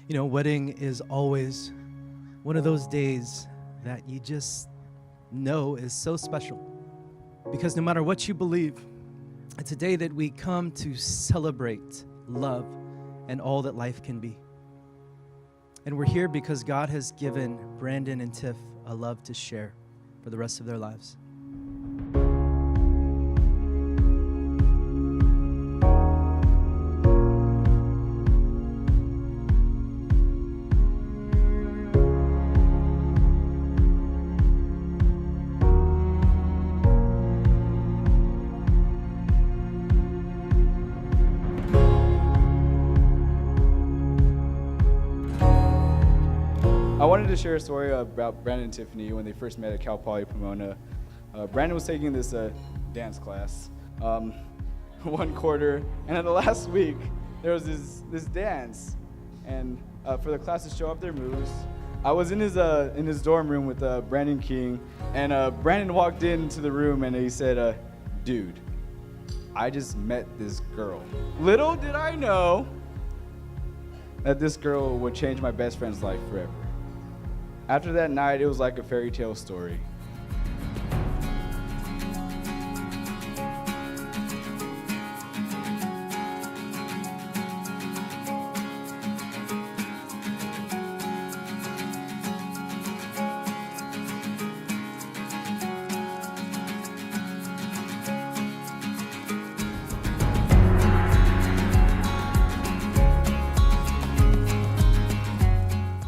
You know, wedding is always one of those days that you just know is so special. Because no matter what you believe, it's a day that we come to celebrate love and all that life can be. And we're here because God has given Brandon and Tiff a love to share for the rest of their lives. I wanted to share a story about Brandon and Tiffany when they first met at Cal Poly Pomona. Brandon was taking this dance class one quarter, and in the last week there was this dance, and for the class to show off their moves, I was in his dorm room with Brandon King, and Brandon walked into the room and he said, "Dude, I just met this girl." Little did I know that this girl would change my best friend's life forever. After that night, it was like a fairy tale story.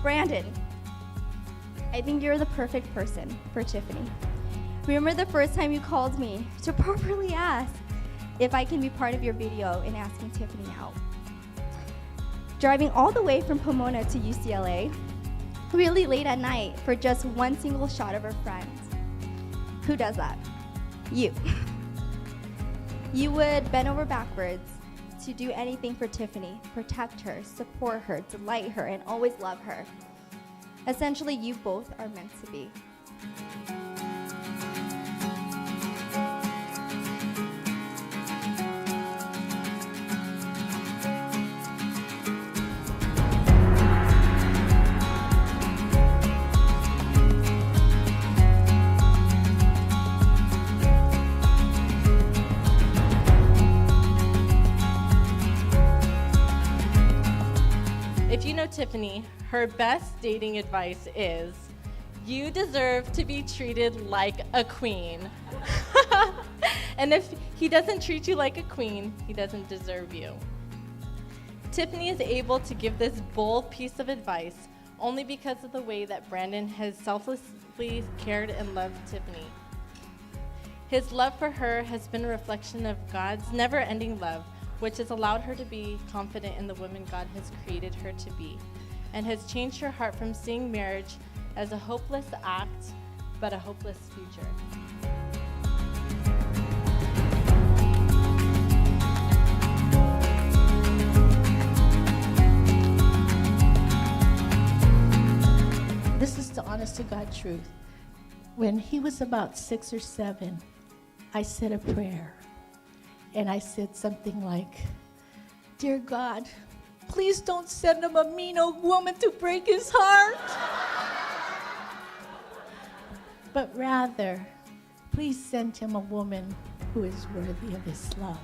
Brandon, I think you're the perfect person for Tiffany. Remember the first time you called me to properly ask if I can be part of your video in asking Tiffany out. Driving all the way from Pomona to UCLA, really late at night for just one single shot of her friends. Who does that? You. You would bend over backwards to do anything for Tiffany, protect her, support her, delight her, and always love her. Essentially, you both are meant to be. If you know Tiffany, her best dating advice is, you deserve to be treated like a queen. And if he doesn't treat you like a queen, he doesn't deserve you. Tiffany is able to give this bold piece of advice only because of the way that Brandon has selflessly cared and loved Tiffany. His love for her has been a reflection of God's never-ending love, which has allowed her to be confident in the woman God has created her to be, and has changed her heart from seeing marriage as a hopeless act, but a hopeless future. This is the honest to God truth. When he was about 6 or 7, I said a prayer. And I said something like, "Dear God, please don't send him a mean old woman to break his heart. But rather, please send him a woman who is worthy of his love."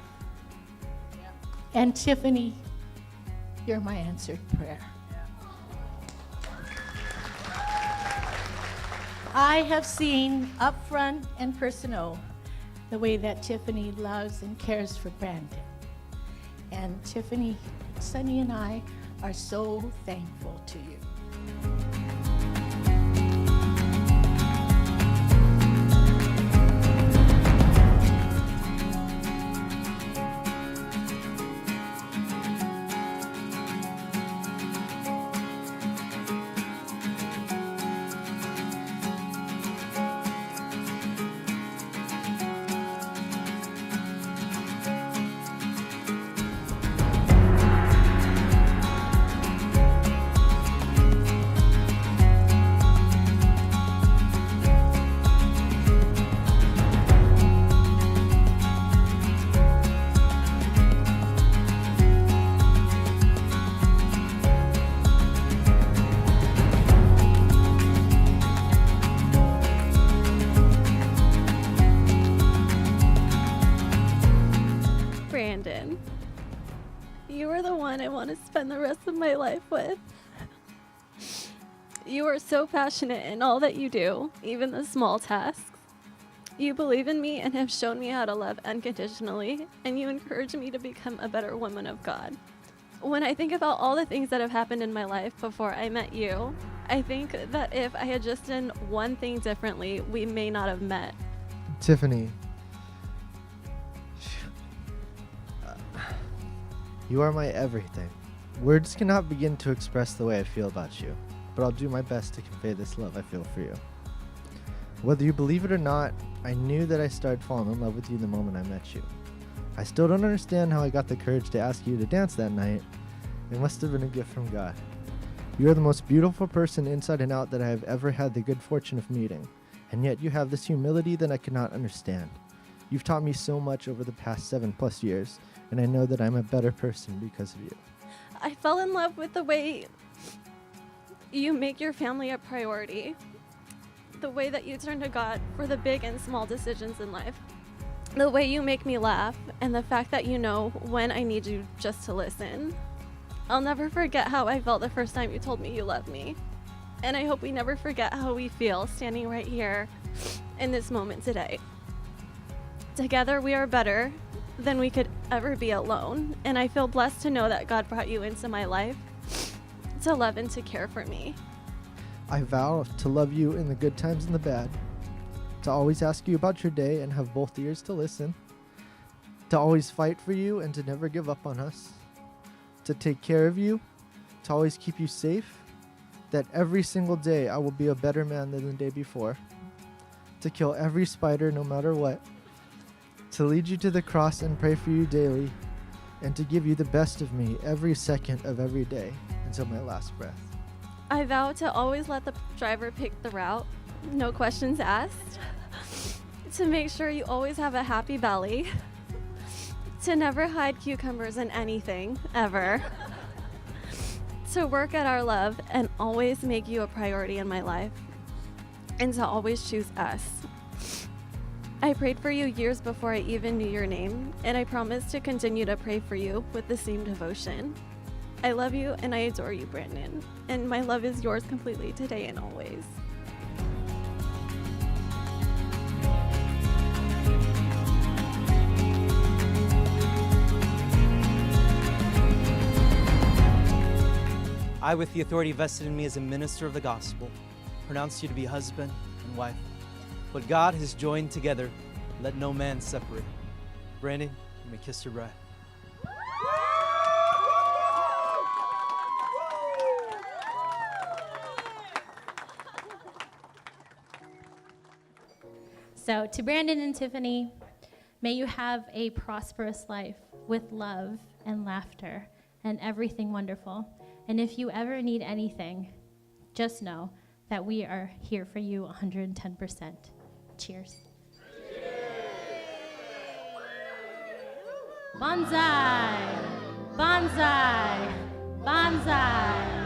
Yep. And Tiffany, you're my answered prayer. I have seen up front and personal the way that Tiffany loves and cares for Brandon. And Tiffany, Sonny, and I are so thankful to you. are the one I want to spend the rest of my life with. You are so passionate in all that you do, even the small tasks. You believe in me and have shown me how to love unconditionally, and you encourage me to become a better woman of God. When I think about all the things that have happened in my life before I met you, I think that if I had just done one thing differently, we may not have met. Tiffany, you are my everything. Words cannot begin to express the way I feel about you, but I'll do my best to convey this love I feel for you. Whether you believe it or not, I knew that I started falling in love with you the moment I met you. I still don't understand how I got the courage to ask you to dance that night. It must have been a gift from God. You are the most beautiful person inside and out that I have ever had the good fortune of meeting, and yet you have this humility that I cannot understand. You've taught me so much over the past 7+ years, and I know that I'm a better person because of you. I fell in love with the way you make your family a priority, the way that you turn to God for the big and small decisions in life, the way you make me laugh, and the fact that you know when I need you just to listen. I'll never forget how I felt the first time you told me you loved me, and I hope we never forget how we feel standing right here in this moment today. Together we are better than we could ever be alone, and I feel blessed to know that God brought you into my life to love and to care for me. I vow to love you in the good times and the bad, to always ask you about your day and have both ears to listen, to always fight for you and to never give up on us, to take care of you, to always keep you safe, that every single day I will be a better man than the day before, to kill every spider no matter what, to lead you to the cross and pray for you daily, and to give you the best of me every second of every day until my last breath. I vow to always let the driver pick the route, no questions asked, to make sure you always have a happy belly, to never hide cucumbers in anything, ever, to work at our love and always make you a priority in my life, and to always choose us. I prayed for you years before I even knew your name, and I promise to continue to pray for you with the same devotion. I love you and I adore you, Brandon, and my love is yours completely today and always. I, with the authority vested in me as a minister of the gospel, pronounce you to be husband and wife. What God has joined together, let no man separate. Brandon, you may kiss your bride. So to Brandon and Tiffany, may you have a prosperous life with love and laughter and everything wonderful. And if you ever need anything, just know that we are here for you 110%. Cheers. Bonsai! Bonsai! Bonsai!